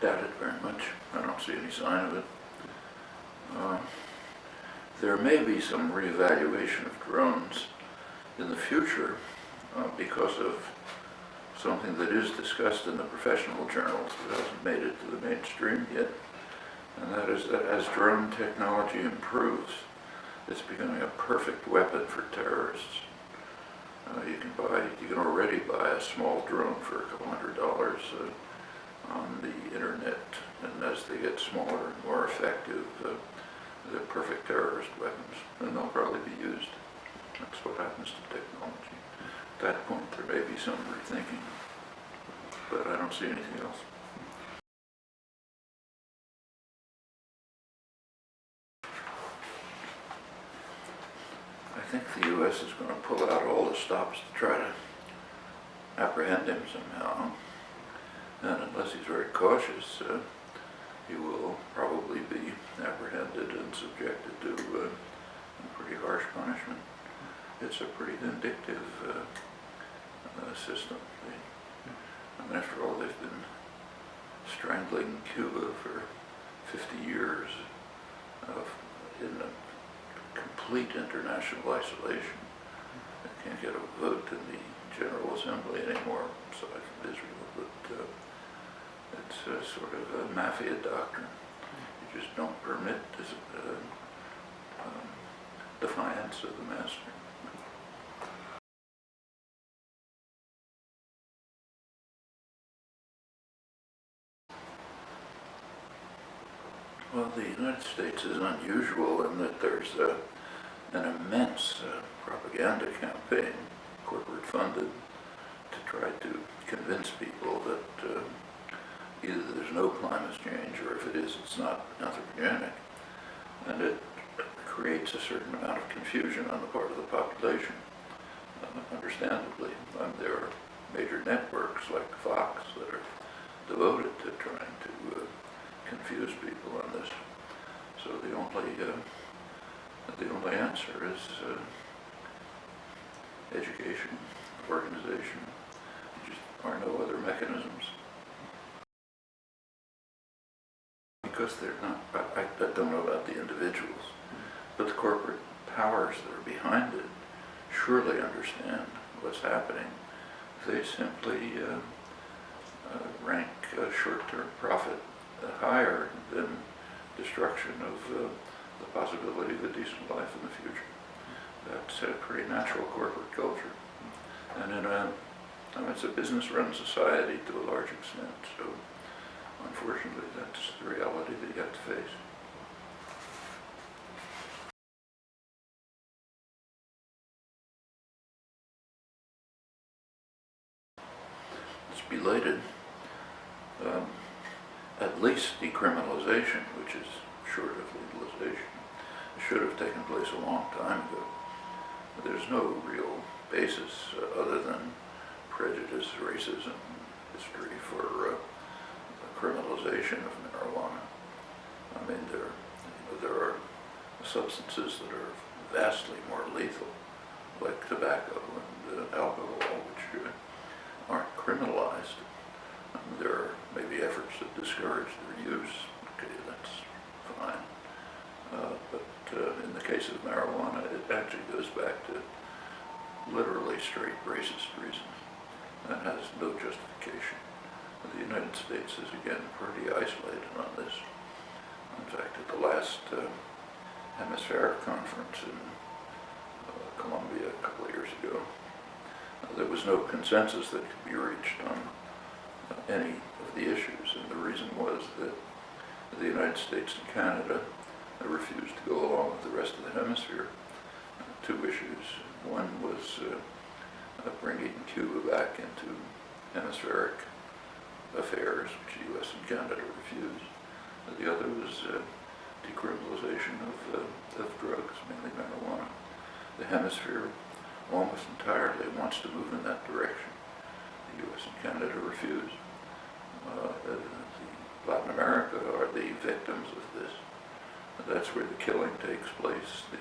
doubt it very much. I don't see any sign of it. There may be some reevaluation of drones in the future because of something that is discussed in the professional journals but hasn't made it to the mainstream yet. And that is that as drone technology improves, it's becoming a perfect weapon for terrorists. You can already buy a small drone for $200 on the internet, and as they get smaller and more effective, they're perfect terrorist weapons, and they'll probably be used. That's what happens to technology. At that point, there may be some rethinking, but I don't see anything else. I think the U.S. is going to pull out all the stops to try to apprehend him somehow. And unless he's very cautious, he will probably be apprehended and subjected to a pretty harsh punishment. It's a pretty vindictive system. And after all, they've been strangling Cuba for 50 years in a complete international isolation. They can't get a vote in the General Assembly anymore, aside from Israel, but it's sort of a mafia doctrine. You just don't permit defiance of the master. Well, the United States is unusual in that there's an immense propaganda campaign, corporate funded, to try to convince people that either there's no climate change, or if it is, it's not anthropogenic. And it creates a certain amount of confusion on the part of the population, understandably. There are major networks like Fox that are devoted to trying to confuse people on this. So the only answer is education, organization. There just are no other mechanisms. Because they're not, I don't know about the individuals, but the corporate powers that are behind it surely understand what's happening. They simply rank short-term profit higher than destruction of the possibility of a decent life in the future. That's a pretty natural corporate culture. And it's a business-run society to a large extent, so unfortunately that's the reality that you have to face. It's belated. At least decriminalization, which is short of legalization, should have taken place a long time ago. There's no real basis other than prejudice, racism, history for criminalization of marijuana. I mean, there are substances that are vastly more lethal, like tobacco and alcohol, which aren't criminalized. There are maybe efforts to discourage their use. Okay, that's fine. But in the case of marijuana, it actually goes back to literally straight racist reasons. That has no justification. The United States is, again, pretty isolated on this. In fact, at the last hemispheric conference in Colombia a couple of years ago, there was no consensus that could be reached on any of the issues, and the reason was that the United States and Canada refused to go along with the rest of the hemisphere. Two issues. One was bringing Cuba back into hemispheric affairs, which the U.S. and Canada refused. The other was decriminalization of drugs, mainly marijuana. The hemisphere almost entirely wants to move in that direction. The U.S. and Canada refuse. Latin America are the victims of this. That's where the killing takes place, the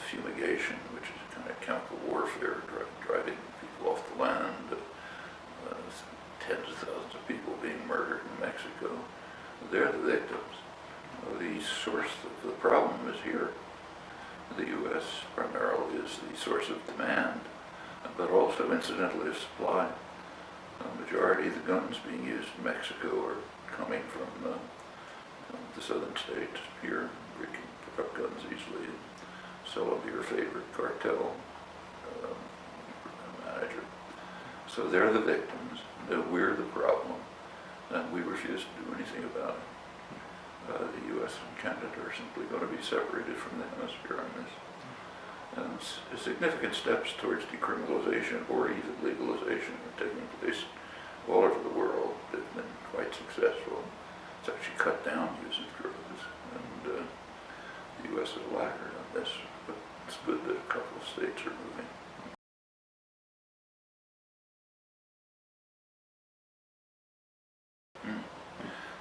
fumigation, which is kind of chemical warfare, driving people off the land, tens of thousands of people being is the source of demand, but also incidentally of supply. The majority of the guns being used in Mexico are coming from the southern states here, where you can pick up guns easily and sell them to your favorite cartel manager. So they're the victims, we're the problem, and we refuse to do anything about it. The U.S. and Canada are simply going to be separated from the hemisphere on this. And significant steps towards decriminalization or even legalization are taking place all over the world. They've been quite successful. It's actually cut down use of drugs, and the U.S. is a laggard on this, but it's good that a couple of states are moving.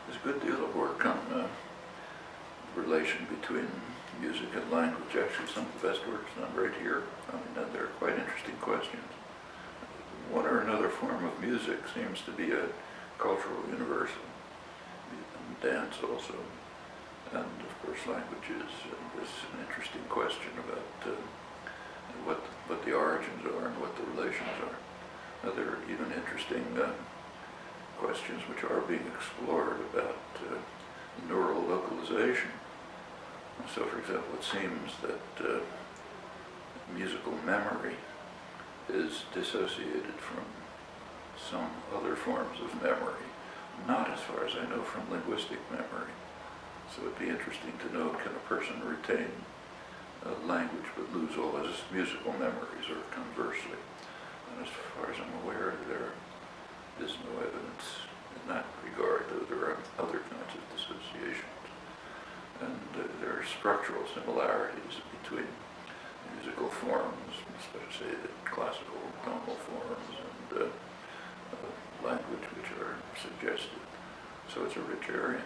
There's a good deal of work on the relation between music and language. Actually, some of the best work's done right here. I mean, they're quite interesting questions. One or another form of music seems to be a cultural universal, and dance also, and of course languages. And there's an interesting question about what the origins are and what the relations are. Now, there are even interesting questions which are being explored about neural localization. So, for example, it seems that musical memory is dissociated from some other forms of memory, not as far as I know from linguistic memory. So it'd be interesting to know, can a person retain language but lose all his musical memories, or conversely? And as far as I'm aware, there is no evidence in that regard, though there are other kinds of dissociations. And there are structural similarities between musical forms, especially the classical tonal forms, and language which are suggested. So it's a rich area.